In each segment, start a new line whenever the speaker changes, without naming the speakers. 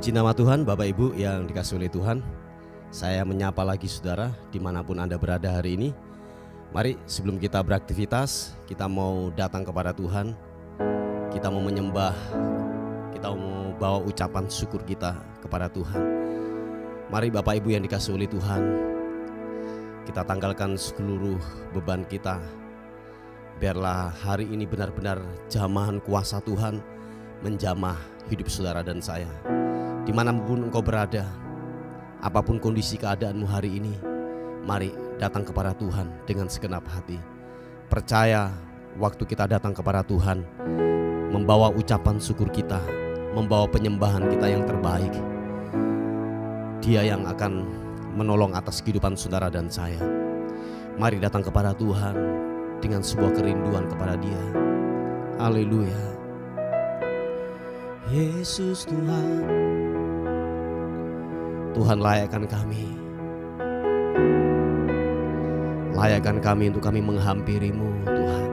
Puji nama Tuhan, Bapak Ibu yang dikasihi oleh Tuhan. Saya menyapa lagi saudara dimanapun Anda berada hari ini. Mari sebelum kita beraktivitas, kita mau datang kepada Tuhan. Kita mau menyembah, kita mau bawa ucapan syukur kita kepada Tuhan. Mari Bapak Ibu yang dikasihi oleh Tuhan, kita tanggalkan seluruh beban kita. Biarlah hari ini benar-benar jamahan kuasa Tuhan menjamah hidup saudara dan saya. Dimanapun engkau berada, apapun kondisi keadaanmu hari ini, mari datang kepada Tuhan dengan segenap hati. Percaya waktu kita datang kepada Tuhan, membawa ucapan syukur kita, membawa penyembahan kita yang terbaik, Dia yang akan menolong atas kehidupan saudara dan saya. Mari datang kepada Tuhan dengan sebuah kerinduan kepada Dia. Haleluya. Yesus Tuhan, Tuhan layakkan kami. Layakkan kami untuk kami menghampiri-Mu Tuhan.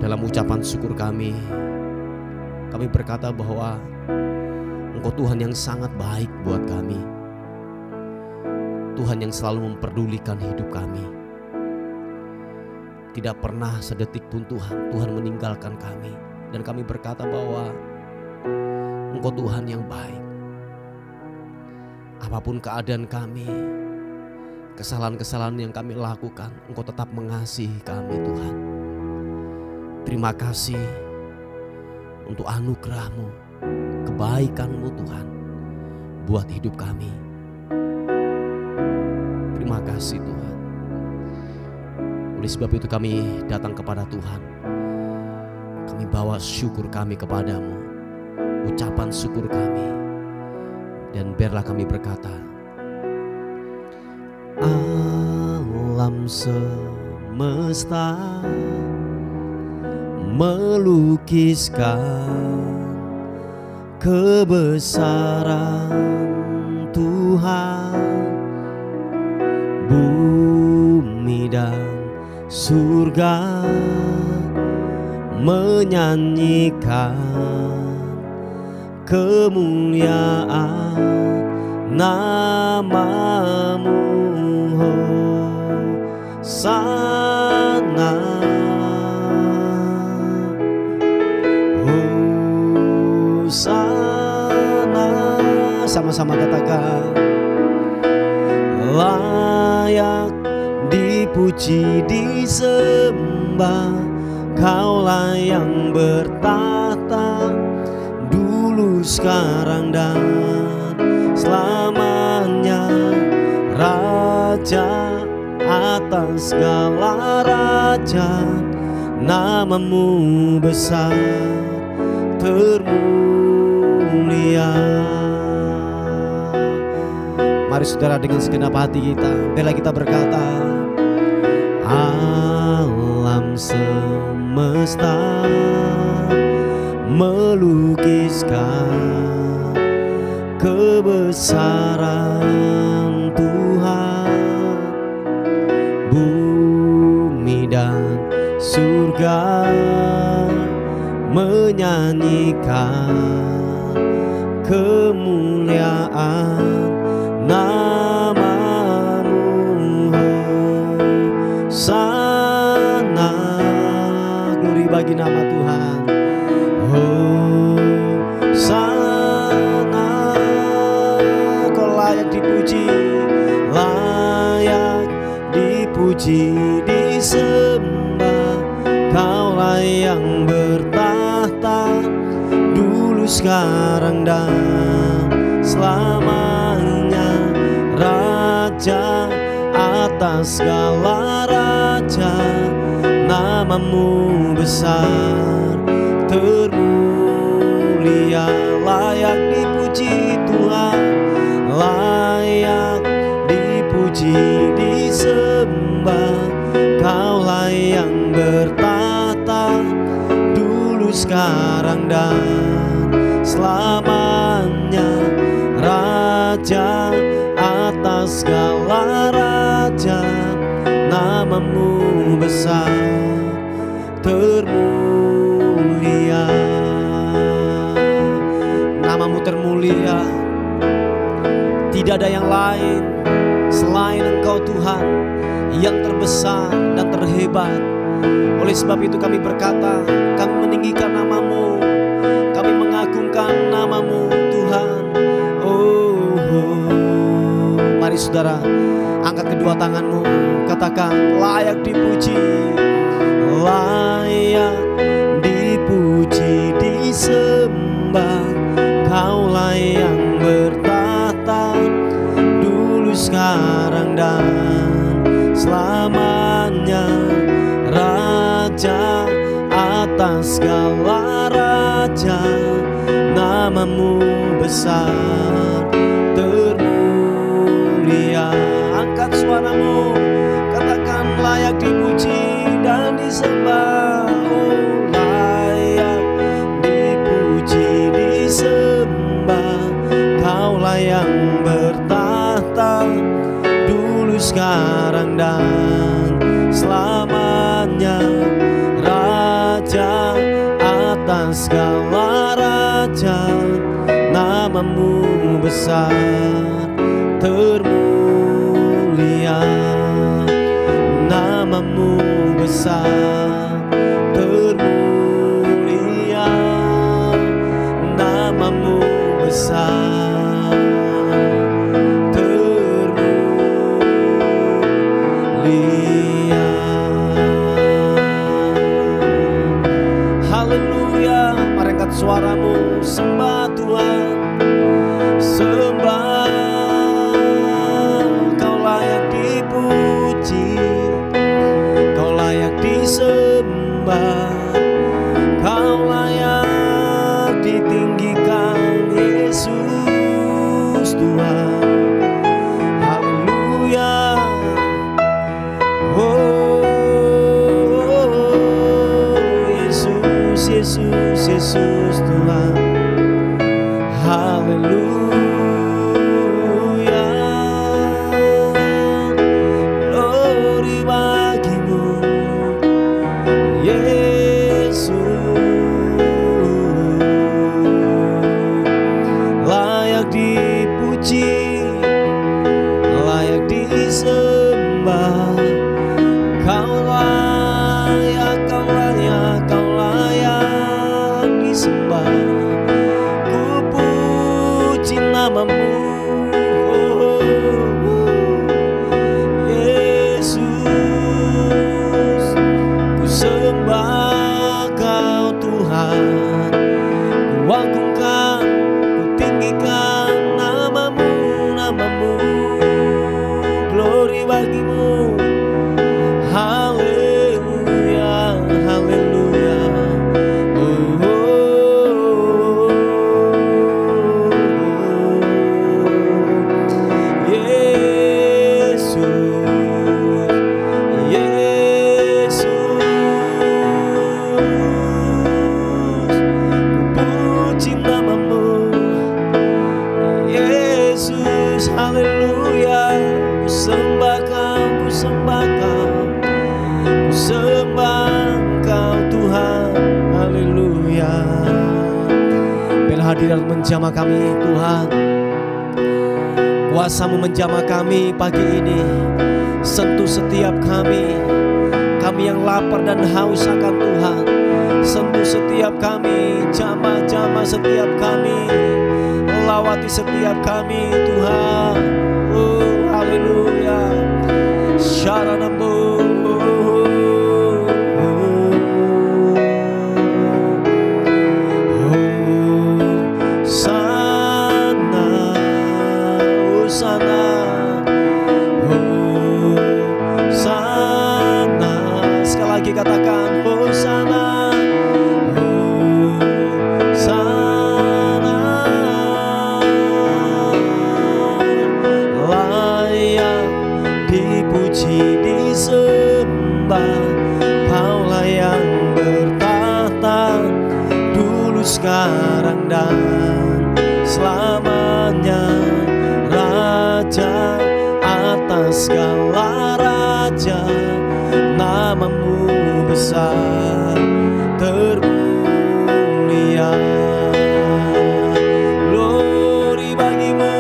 Dalam ucapan syukur kami berkata bahwa Engkau Tuhan yang sangat baik buat kami. Tuhan yang selalu memperdulikan hidup kami. Tidak pernah sedetik pun Tuhan meninggalkan kami. Dan kami berkata bahwa Engkau Tuhan yang baik. Apapun keadaan kami, kesalahan-kesalahan yang kami lakukan, Engkau tetap mengasihi kami Tuhan. Terima kasih untuk anugerah-Mu, kebaikan-Mu Tuhan buat hidup kami. Terima kasih Tuhan. Oleh sebab itu kami datang kepada Tuhan. Kami bawa syukur kami kepadamu, ucapan syukur kami. Dan biarlah kami berkata, alam semesta melukiskan kebesaran Tuhan. Bumi dan surga menyanyikan kemuliaan nama-Mu. Hosana, Hosana. Sama-sama katakan, layak dipuji disembah, Kaulah yang bertata dulu, sekarang dan selamanya. Raja atas segala raja, nama-Mu besar termulia. Mari saudara dengan segenap hati kita, bila kita berkata, alam semesta melukiskan kebesaran Tuhan. Bumi dan surga menyanyikan kemuliaan nama-Mu. Hosana, glori bagi nama Tuhan. Hosana, Kau layak dipuji, layak dipuji disembah, Kaulah yang bertahta dulu, sekarang dan selamanya. Raja atas segala raja, nama-Mu besar termulia. Layak dipuji Tuhan, layak dipuji disembah, Kaulah yang bertahta dulu, sekarang dan selamanya. Raja atas segala raja, nama-Mu besar termulia.
Tidak ada yang lain selain Engkau Tuhan yang terbesar dan terhebat. Oleh sebab itu kami berkata, kami meninggikan nama-Mu, kami mengagungkan nama-Mu Tuhan. Mari saudara, angkat kedua tanganmu, katakan layak dipuji, layak dipuji, disembah. Kaulah yang bertahta dulu, sekarang dan selamanya, Raja atas segala raja. Nama-Mu besar termulia. Angkat suaramu, katakan layak dipuji dan disembah. Layak dipuji, disembah. Kaulah yang bertahta dulu, sekarang dan selamanya, Raja atas segala raja. Nama-Mu besar termulia. Nama-Mu besar termulia. Nama-Mu besar termulia. Haleluya. Mari angkat suaramu, sembah Tuhan, sembah. Kau layak dipuji, Kau layak disembah, Kau layak ditinggikan, Yesus Tuhan. Haleluya. Yesus, Yesus, Yesus Tuhan. Haleluya. Glory bagi-Mu, Yesus. Layak dipuji, layak disembah. Kau layak, Kau layak, Kau layak disembah. Ku puji nama-Mu, Yesus. Ku sembah Kau Tuhan, ku agungkan, ku tinggikan nama-Mu, nama-Mu. Glory bagi-Mu. Haleluya, haleluya. Yesus, Yesus. Ku puji nama-Mu, Yesus. Haleluya. Ku sembah Kau, ku sembah Kau, ku sembah Kau Tuhan. Haleluya. Biarlah hadirat menjamah kami Tuhan, kuasa-Mu menjamah kami pagi ini. Sentuh setiap kami, kami yang lapar dan haus akan Tuhan. Sentuh setiap kami, jamah-jamah setiap kami, lawati setiap kami Tuhan. Haleluya. Syaranambu. Katakan Hosana, Hosana. Layak dipuji, disembah. Kaulah yang bertahta dulu, sekarang dan selamanya, Raja atas segala raja. Nama-Mu besar termulia. Glory bagi-Mu,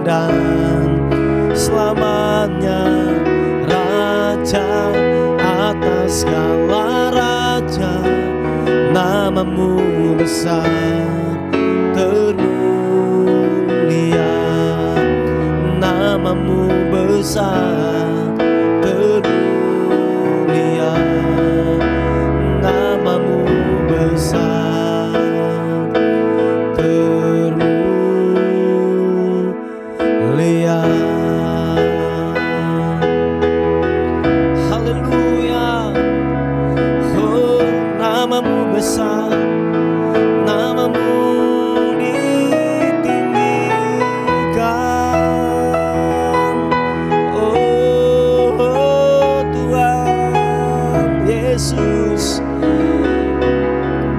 dan selamanya, Raja atas segala raja. Namamu besar termulia, namamu besar termulia, namamu besar termulia. Haleluya. Oh, namamu besar, namamu ditinggikan. Oh, Tuhan Yesus,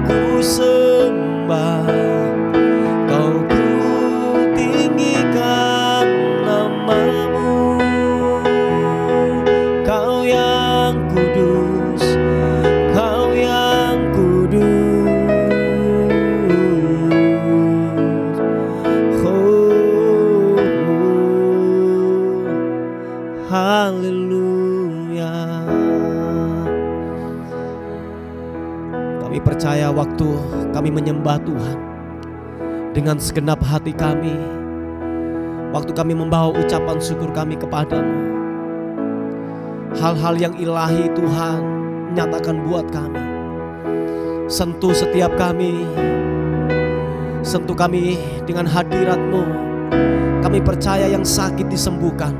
ku sembah, Kau ku tinggikan namamu. Kau yang kudus, Kau yang kudus. Oh, haleluya. Kami percaya waktu kami menyembah Tuhan dengan segenap hati kami, waktu kami membawa ucapan syukur kami kepadamu, hal-hal yang ilahi Tuhan nyatakan buat kami. Sentuh setiap kami, sentuh kami dengan hadirat-Mu. Kami percaya yang sakit disembuhkan,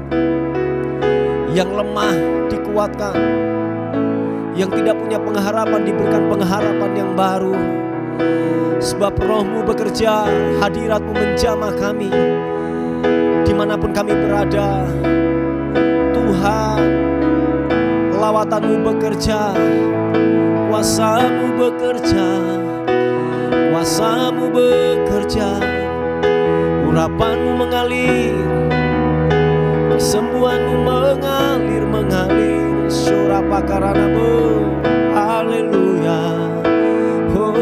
yang lemah dikuatkan, yang tidak punya pengharapan diberikan pengharapan yang baru. Sebab Roh-Mu bekerja, hadirat-Mu menjamah kami dimanapun kami berada. Tuhan, lawatan-Mu bekerja, kuasa-Mu bekerja, kuasa-Mu bekerja, urapan-Mu mengalir, kesembuhan-Mu mengalir. Surah pakarana-Mu, haleluya. Oh,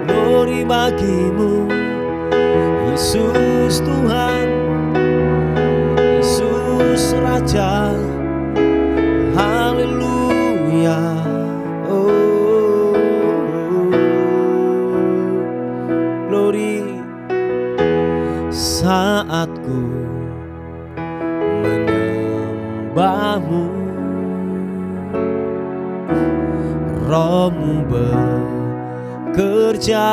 glory bagi-Mu, Yesus Tuhan, Yesus Raja, haleluya. Oh, glory. Saat ku menyembah-Mu, Roh-Mu bekerja.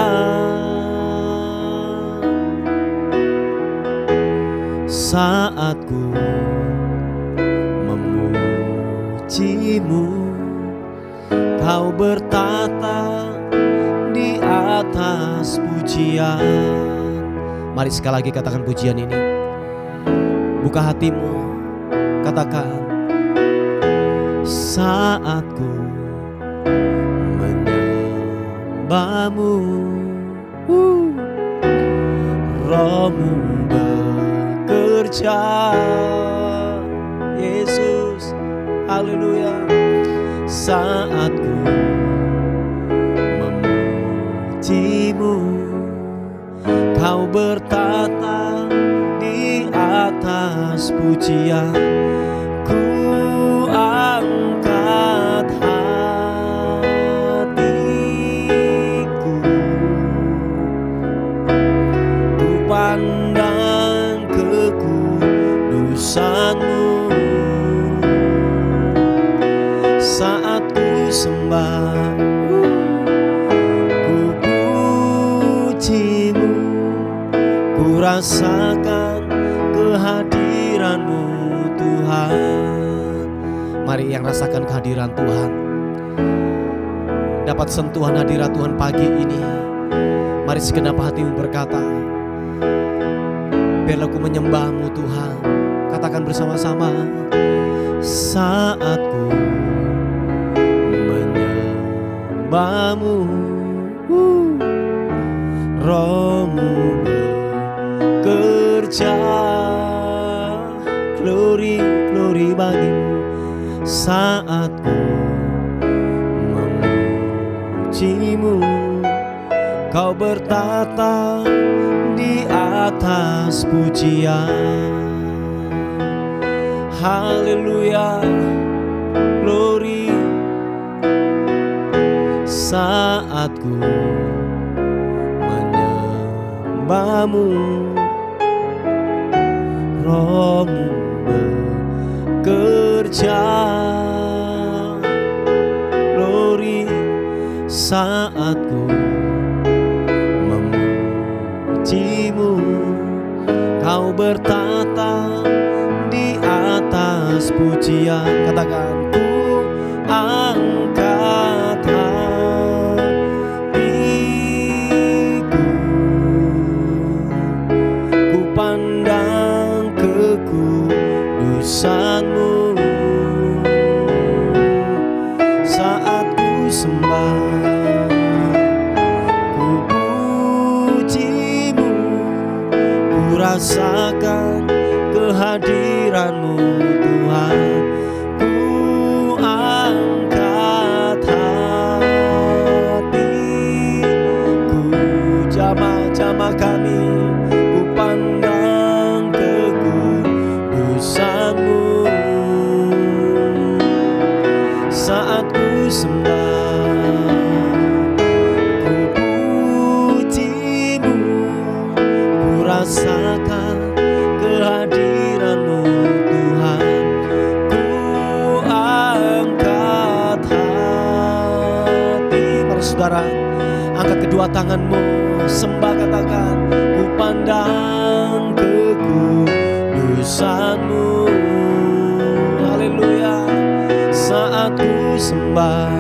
Saat ku memuji-Mu, Kau bertata di atas pujian. Mari sekali lagi katakan pujian ini. Buka hatimu, katakan. Saat ku menyembah-Mu, Roh-Mu bekerja. Yesus, haleluya. Saat ku memuji-Mu, Kau bertata di atas pujian. Ku angkat hatiku, ku pandang kekudusan-Mu. Saat ku sembah, ku puji-Mu, ku rasakan kehadiran-Mu Tuhan. Mari yang rasakan kehadiran Tuhan, dapat sentuhan hadirat Tuhan pagi ini. Mari segenap hatimu berkata, biarlah ku menyembah-Mu Tuhan. Katakan bersama-sama. Saat ku menyembah-Mu, Roh-Mu bekerja. Glory, glory bagi-Mu. Saat ku memuji-Mu, Kau bertata di atas pujian. Haleluya, glory. Saat ku menyembahmu, Rohmu bekerja. Glory, saat ku memujimu, Kau bertata di atas pujian. Katakan, ku angkat hatiku, ku pandang kekudusan-Mu. Saat ku sembah, ku pujimu, ku rasakan kehadiran-Mu Tuhan. Ku angkat hatiku, jamaah-jamaah kami, ku pandang kekudusan-Mu. Saat ku sembah, ku pujimu, ku rasakan kehadiran-Mu Tuhan. Ku angkat hati. Para saudara, angkat kedua tanganmu, sembah, katakan, ku pandang kekudusan-Mu. Haleluya. Saat ku sembah,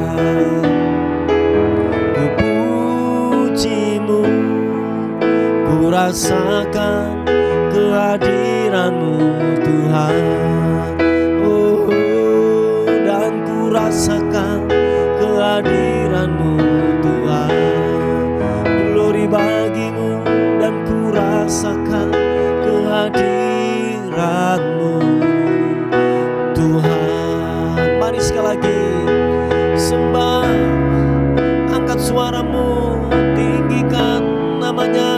ku pujimu, ku rasakan kehadiran-Mu Tuhan. Oh, dan ku rasakan kehadiran-Mu Tuhan. Glory bagimu, dan ku rasakan kehadiran-Mu Tuhan. Mari sekali lagi sembah, angkat suaramu, tinggikan namanya.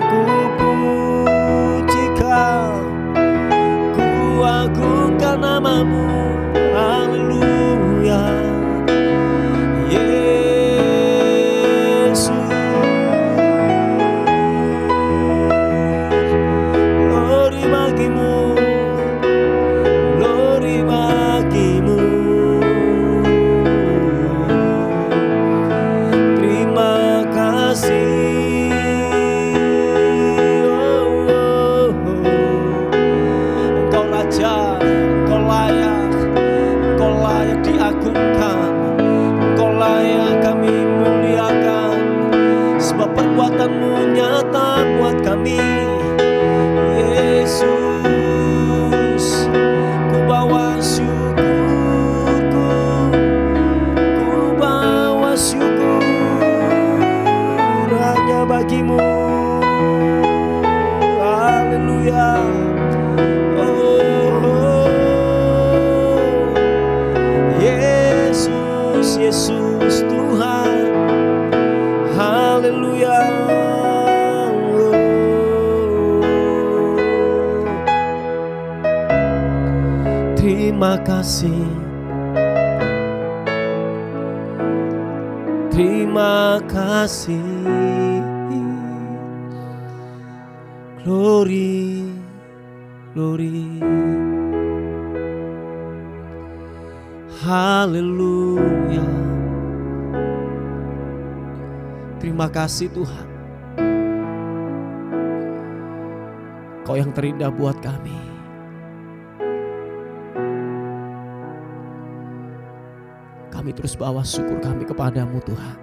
Ku pujikan, ku agungkan nama-Mu. Haleluya, Yesus. Glory bagimu, glory bagimu. Terima kasih. Engkau Raja, Engkau layak diagungkan, Engkau layak kami muliakan, sebab perbuatan-Mu nyata buat kami. Yesus, ku bawa syukurku, ku bawa syukur hanya bagimu. Haleluya. Yesus, Yesus Tuhan. Haleluya. Terima kasih, terima kasih. Glory, glory. Haleluya. Terima kasih Tuhan, Kau yang terindah buat kami. Kami terus bawa syukur kami kepadamu Tuhan,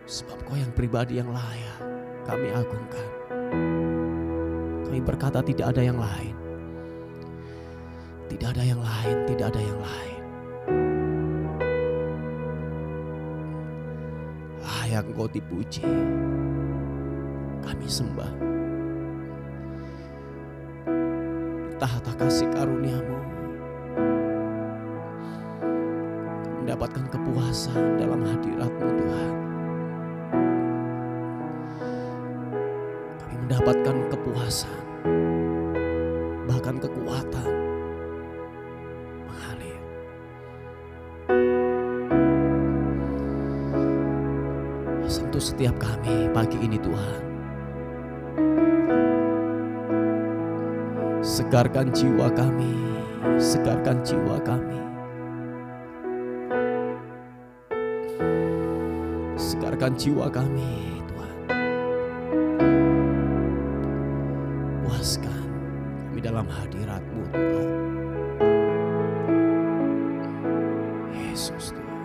sebab Kau yang pribadi yang layak kami agungkan. Kami berkata tidak ada yang lain, tidak ada yang lain, tidak ada yang lain. Layak Engkau dipuji, kami sembah. Tahta kasih karunia-Mu, mendapatkan kepuasan dalam hadirat-Mu Tuhan. Kami mendapatkan kepuasan, bahkan kekuatan mengalir. Sentuh setiap kami pagi ini Tuhan. Segarkan jiwa kami, segarkan jiwa kami. Segarkan jiwa kami Tuhan. Puaskan kami dalam hadirat-Mu Tuhan. Yesus Tuhan.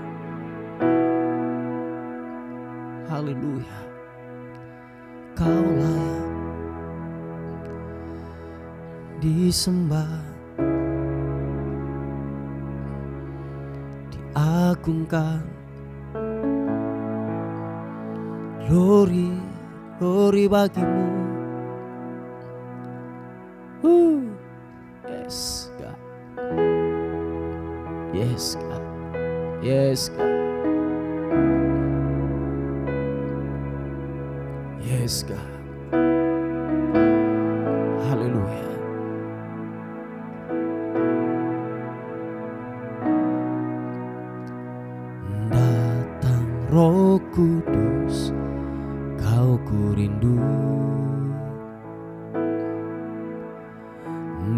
Haleluya. Kau layak disembah, diagungkan. Glory, glory bagimu. Yes God, yes God, yes God, yes God. Haleluya. Datang Roh Kudus, Kau ku rindu.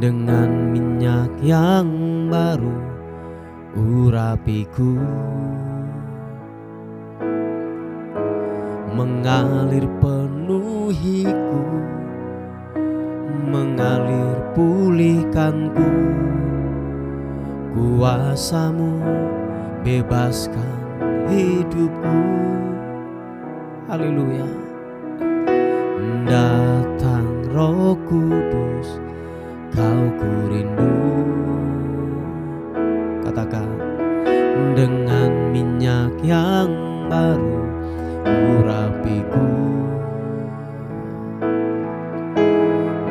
Dengan minyak yang baru urapiku, mengalir penuhiku, mengalir pulihkanku. Kuasa-Mu bebaskan hidupku. Haleluya. Datang Roh Kudus, Kau ku rindu. Katakan, dengan minyak yang baru urapiku,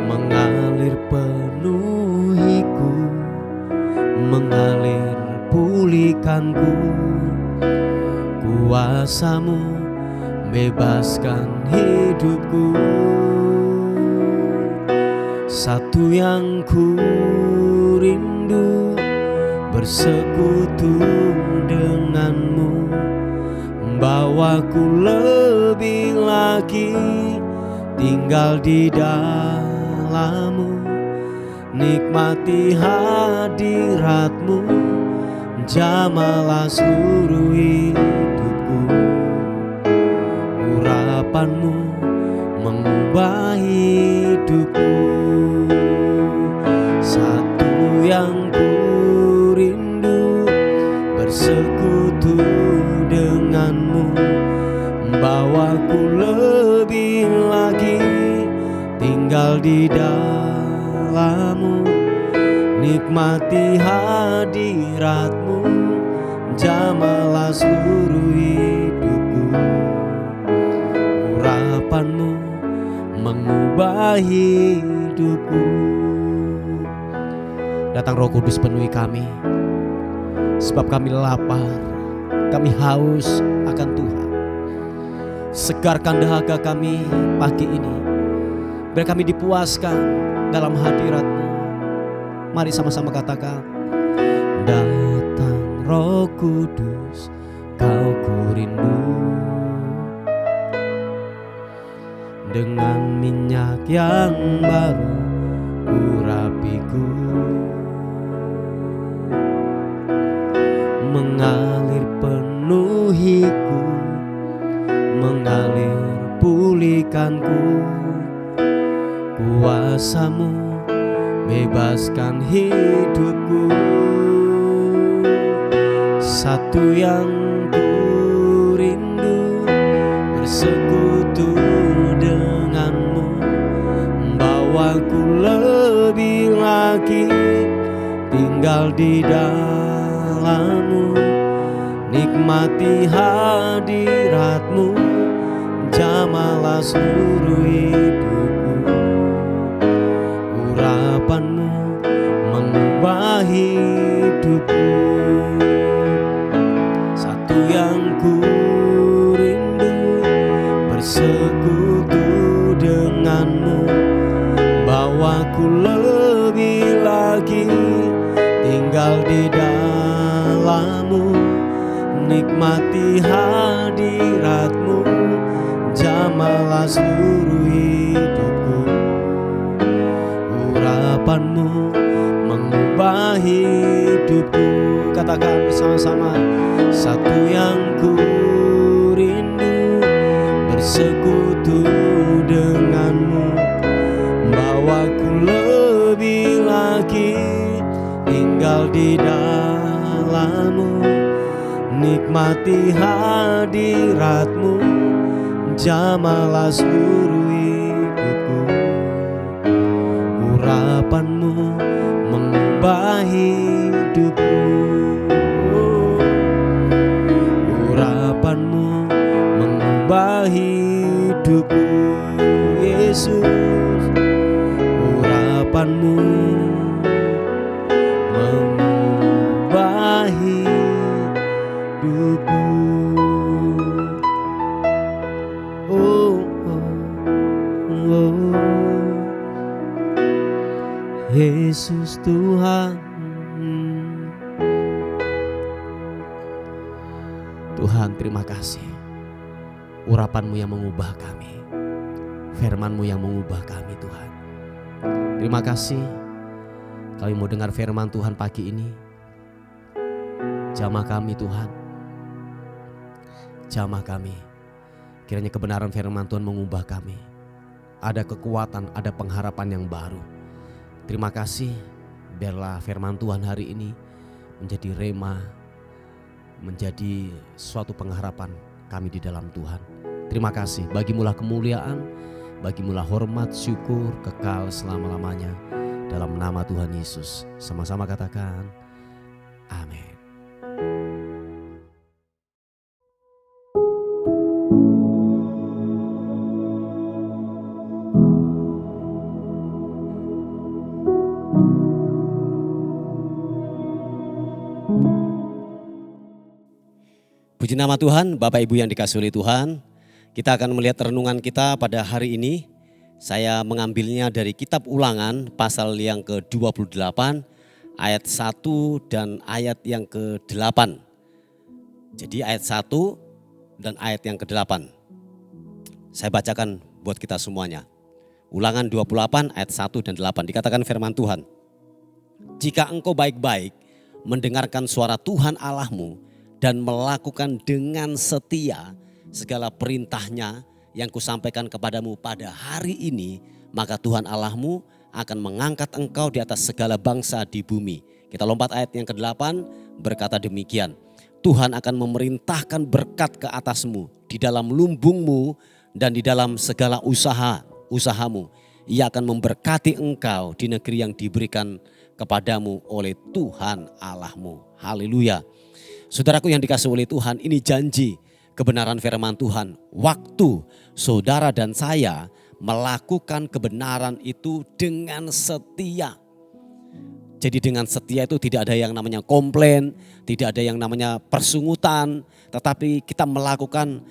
mengalir penuhiku, mengalir pulihkanku. Kuasa-Mu bebaskan hidupku. Satu yang ku rindu, bersekutu denganmu, bawaku lebih lagi tinggal di dalam-Mu, nikmati hadirat-Mu, jamalah seluruh hidupku. Urapan-Mu mengubah hidupku. Satu yang ku rindu, bersekutu denganmu, bawaku lebih lagi tinggal di dalam-Mu, nikmati hadirat-Mu, jamalah seluruh hidupku. Urapan-Mu mengubah hidupku. Datang Roh Kudus, penuhi kami, sebab kami lapar, kami haus akan Tuhan. Segarkan dahaga kami pagi ini, biar kami dipuaskan dalam hadirat-Mu. Mari sama-sama katakan, datang Roh Kudus, Kau ku rindu. Dengan minyak yang baru urapiku, mengalir penuhiku, mengalir pulihkanku. Kuasa-Mu bebaskan hidupku. Satu yang ku rindu, bersekutu denganmu, bawaku lebih lagi tinggal di dalam-Mu, nikmati hadirat-Mu, jamalah seluruh hidupku. Urapan-Mu mengubah hidupku. nikmati hadirat-Mu, jamahlah seluruh hidupku. Urapan-Mu mengubah hidupku. Katakan bersama-sama, satu yang ku rindu, bersekutu denganmu, bawaku lebih lagi tinggal di dalam-Mu, nikmati hadirat-Mu, jamahlah seluruh hidupku. Urapan-Mu mengubah hidupku. Urapan-Mu mengubah hidupku, Yesus. Urapan-Mu mengubah hidupku. Oh, oh, oh. Yesus Tuhan. Tuhan, terima kasih. Urapan-Mu yang mengubah kami, firman-Mu yang mengubah kami, Tuhan. Terima kasih kami mau dengar firman Tuhan pagi ini. Jamah kami, Tuhan. Jamah kami. Kiranya kebenaran firman Tuhan mengubah kami. Ada kekuatan, ada pengharapan yang baru. Terima kasih, biarlah firman Tuhan hari ini menjadi rema, menjadi suatu pengharapan kami di dalam Tuhan. Terima kasih, bagimulah kemuliaan, bagimulah hormat, syukur, kekal selama-lamanya. Dalam nama Tuhan Yesus, sama-sama katakan, amin. Puji nama Tuhan, Bapak Ibu yang dikasihi oleh Tuhan. Kita akan melihat renungan kita pada hari ini. Saya mengambilnya dari kitab Ulangan pasal yang ke-28 ayat 1 dan ayat yang ke-8. Jadi ayat 1 dan ayat yang ke-8. Saya bacakan buat kita semuanya. Ulangan 28 ayat 1 dan 8 dikatakan firman Tuhan. Jika engkau baik-baik mendengarkan suara Tuhan Allahmu dan melakukan dengan setia segala perintahnya yang kusampaikan kepadamu pada hari ini, maka Tuhan Allahmu akan mengangkat engkau di atas segala bangsa di bumi. Kita lompat ayat yang ke-8 berkata demikian. Tuhan akan memerintahkan berkat ke atasmu di dalam lumbungmu dan di dalam segala usahamu. Ia akan memberkati engkau di negeri yang diberikan kepadamu oleh Tuhan Allahmu. Haleluya. Saudaraku yang dikasihi oleh Tuhan, ini janji kebenaran firman Tuhan. Waktu saudara dan saya melakukan kebenaran itu dengan setia. Jadi dengan setia itu tidak ada yang namanya komplain, tidak ada yang namanya persungutan. Tetapi kita melakukan,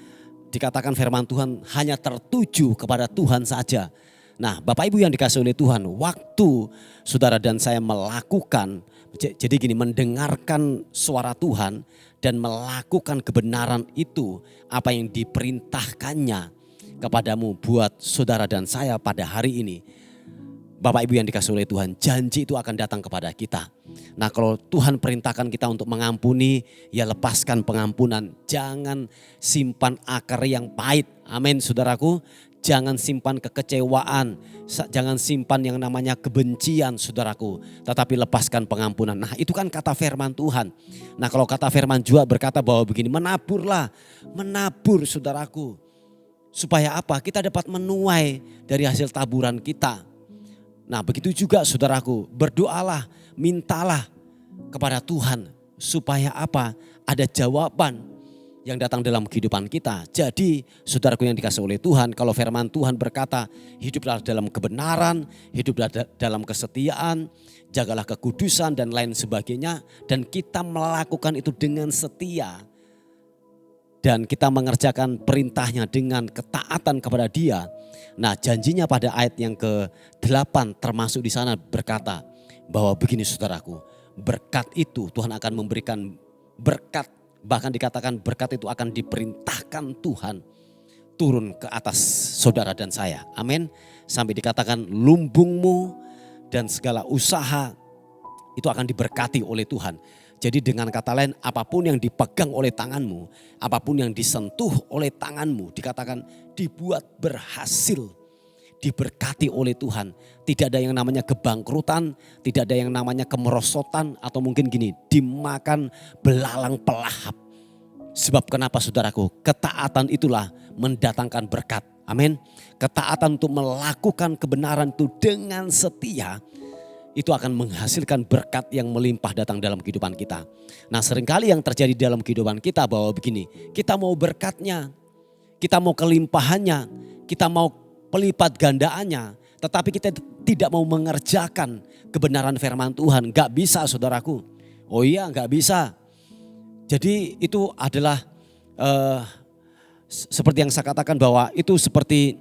dikatakan firman Tuhan, hanya tertuju kepada Tuhan saja. Nah, Bapak Ibu yang dikasihi oleh Tuhan, waktu saudara dan saya melakukan, jadi gini, mendengarkan suara Tuhan dan melakukan kebenaran itu, apa yang diperintahkannya kepadamu buat saudara dan saya pada hari ini. Bapak Ibu yang dikasihi oleh Tuhan, janji itu akan datang kepada kita. Nah, kalau Tuhan perintahkan kita untuk mengampuni, ya lepaskan pengampunan. Jangan simpan akar yang pahit. Amin, saudaraku. Jangan simpan kekecewaan, jangan simpan yang namanya kebencian, saudaraku. Tetapi lepaskan pengampunan. Nah, itu kan kata firman Tuhan. Nah, kalau kata firman juga berkata bahwa begini, menaburlah, menabur saudaraku. Supaya apa? Kita dapat menuai dari hasil taburan kita. Nah, begitu juga saudaraku, berdoalah, mintalah kepada Tuhan. Supaya apa? Ada jawaban yang datang dalam kehidupan kita. Jadi saudaraku yang dikasihi oleh Tuhan, kalau firman Tuhan berkata hiduplah dalam kebenaran, hiduplah dalam kesetiaan, jagalah kekudusan dan lain sebagainya. Dan kita melakukan itu dengan setia. Dan kita mengerjakan perintahnya dengan ketaatan kepada Dia. Nah, janjinya pada ayat yang ke-8 termasuk di sana berkata bahwa begini saudaraku, berkat itu Tuhan akan memberikan berkat
Bahkan dikatakan berkat itu akan diperintahkan Tuhan turun ke atas saudara dan saya. Amin. Sampai dikatakan lumbungmu dan segala usaha itu akan diberkati oleh Tuhan. Jadi dengan kata lain, apapun yang dipegang oleh tanganmu, apapun yang disentuh oleh tanganmu, dikatakan dibuat berhasil, diberkati oleh Tuhan. Tidak ada yang namanya kebangkrutan, tidak ada yang namanya kemerosotan, atau mungkin gini, dimakan belalang pelahap. Sebab kenapa saudaraku? Ketaatan itulah mendatangkan berkat. Amin. Ketaatan untuk melakukan kebenaran itu dengan setia, itu akan menghasilkan berkat yang melimpah datang dalam kehidupan kita. Nah, seringkali yang terjadi dalam kehidupan kita bahwa begini, kita mau berkatnya, kita mau kelimpahannya, kita mau pelipat gandaannya, tetapi kita tidak mau mengerjakan kebenaran firman Tuhan. Gak bisa saudaraku. Oh iya, gak bisa. Jadi itu adalah seperti yang saya katakan bahwa itu seperti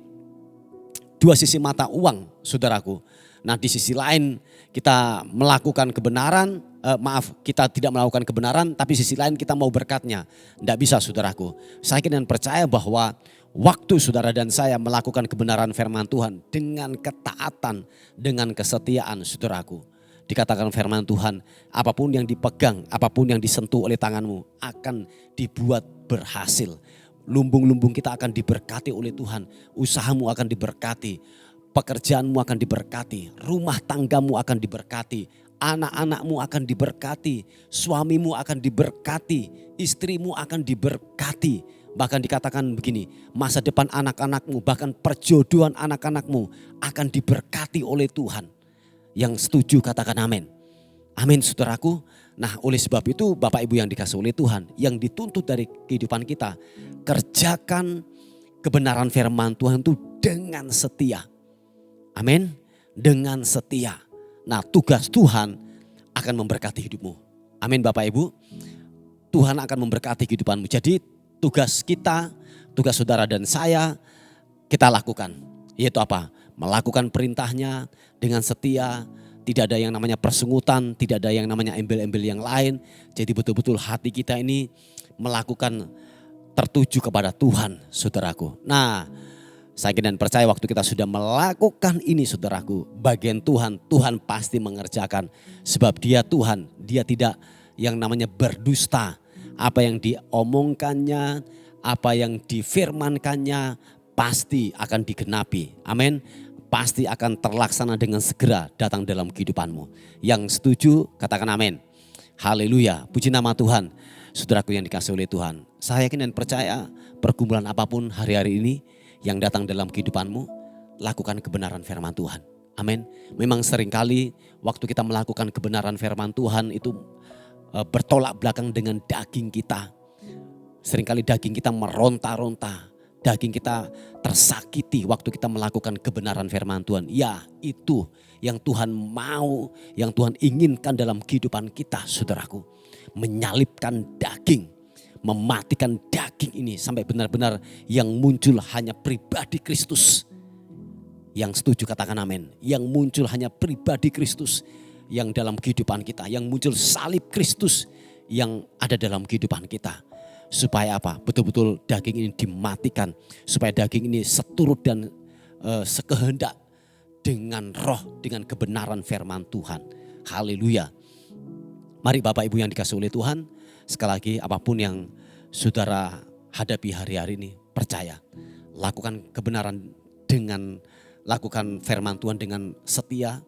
dua sisi mata uang saudaraku. Nah, di sisi lain kita melakukan kebenaran, kita tidak melakukan kebenaran, tapi sisi lain kita mau berkatnya. Tidak bisa saudaraku. Saya yakin dan percaya bahwa waktu saudara dan saya melakukan kebenaran firman Tuhan dengan ketaatan, dengan kesetiaan saudaraku. Dikatakan firman Tuhan, apapun yang dipegang, apapun yang disentuh oleh tanganmu akan dibuat berhasil. Lumbung-lumbung kita akan diberkati oleh Tuhan, usahamu akan diberkati. Pekerjaanmu akan diberkati, rumah tanggamu akan diberkati, anak-anakmu akan diberkati, suamimu akan diberkati, istrimu akan diberkati. Bahkan dikatakan begini, masa depan anak-anakmu, bahkan perjodohan anak-anakmu akan diberkati oleh Tuhan. Yang setuju katakan amin. Amin saudaraku. Nah, oleh sebab itu Bapak Ibu yang dikasihi oleh Tuhan, yang dituntut dari kehidupan kita, kerjakan kebenaran firman Tuhan itu dengan setia. Amin, dengan setia. Nah, tugas Tuhan akan memberkati hidupmu. Amin Bapak Ibu. Tuhan akan memberkati kehidupanmu. Jadi tugas kita, tugas saudara dan saya kita lakukan. Yaitu apa? Melakukan perintahnya dengan setia. Tidak ada yang namanya persungutan, tidak ada yang namanya embel-embel yang lain. Jadi betul-betul hati kita ini melakukan tertuju kepada Tuhan saudaraku. Nah, saya yakin dan percaya waktu kita sudah melakukan ini saudaraku, bagian Tuhan, Tuhan pasti mengerjakan. Sebab Dia Tuhan, Dia tidak yang namanya berdusta. Apa yang diomongkannya, apa yang difirmankannya pasti akan digenapi. Amin. Pasti akan terlaksana dengan segera datang dalam kehidupanmu. Yang setuju katakan amin. Haleluya, puji nama Tuhan. Saudaraku yang dikasihi oleh Tuhan, saya yakin dan percaya pergumulan apapun hari-hari ini yang datang dalam kehidupanmu, lakukan kebenaran firman Tuhan. Amin. Memang seringkali waktu kita melakukan kebenaran firman Tuhan itu bertolak belakang dengan daging kita. Seringkali daging kita meronta-ronta, daging kita tersakiti waktu kita melakukan kebenaran firman Tuhan. Ya, itu yang Tuhan mau, yang Tuhan inginkan dalam kehidupan kita saudaraku. Menyalibkan daging, mematikan daging ini sampai benar-benar yang muncul hanya pribadi Kristus. Yang setuju katakan amin. Yang muncul hanya pribadi Kristus yang dalam kehidupan kita. Yang muncul salib Kristus yang ada dalam kehidupan kita. Supaya apa? Betul-betul daging ini dimatikan. Supaya daging ini seturut dan sekehendak dengan roh, dengan kebenaran firman Tuhan. Haleluya. Mari Bapak Ibu yang dikasihi oleh Tuhan. Sekali lagi apapun yang saudara hadapi hari-hari ini, percaya. Lakukan kebenaran dengan, lakukan firman Tuhan dengan setia.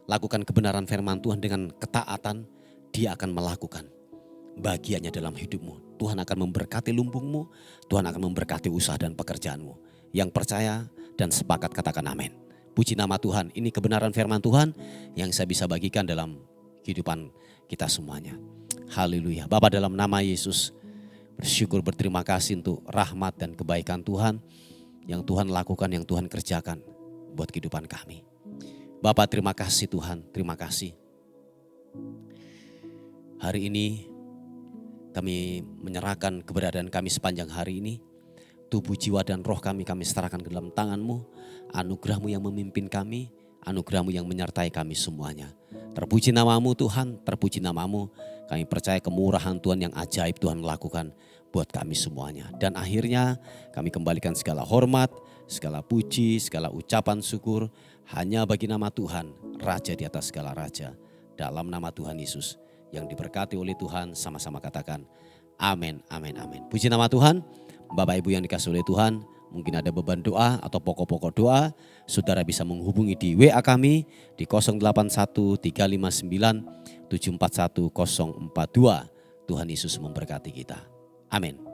Lakukan kebenaran firman Tuhan dengan ketaatan. Dia akan melakukan bagiannya dalam hidupmu. Tuhan akan memberkati lumbungmu. Tuhan akan memberkati usaha dan pekerjaanmu. Yang percaya dan sepakat katakan amin. Puji nama Tuhan. Ini kebenaran firman Tuhan yang saya bisa bagikan dalam kehidupan kita semuanya. Haleluya. Bapa dalam nama Yesus, bersyukur berterima kasih untuk rahmat dan kebaikan Tuhan yang Tuhan lakukan, yang Tuhan kerjakan buat kehidupan kami. Bapa terima kasih Tuhan, terima kasih. Hari ini kami menyerahkan keberadaan kami sepanjang hari ini. Tubuh, jiwa dan roh kami serahkan ke dalam tangan-Mu. Anugerah-Mu yang memimpin kami, anugerah-Mu yang menyertai kami semuanya. Terpuji nama-Mu Tuhan, terpuji nama-Mu. Kami percaya kemurahan Tuhan yang ajaib Tuhan lakukan buat kami semuanya. Dan akhirnya kami kembalikan segala hormat, segala puji, segala ucapan syukur hanya bagi nama Tuhan, Raja di atas segala raja. Dalam nama Tuhan Yesus yang diberkati oleh Tuhan, sama-sama katakan amin, amin, amin. Puji nama Tuhan. Bapak Ibu yang dikasihi oleh Tuhan, mungkin ada beban doa atau pokok-pokok doa, saudara bisa menghubungi di WA kami di 081 359 741 042. Tuhan Yesus memberkati kita. Amin.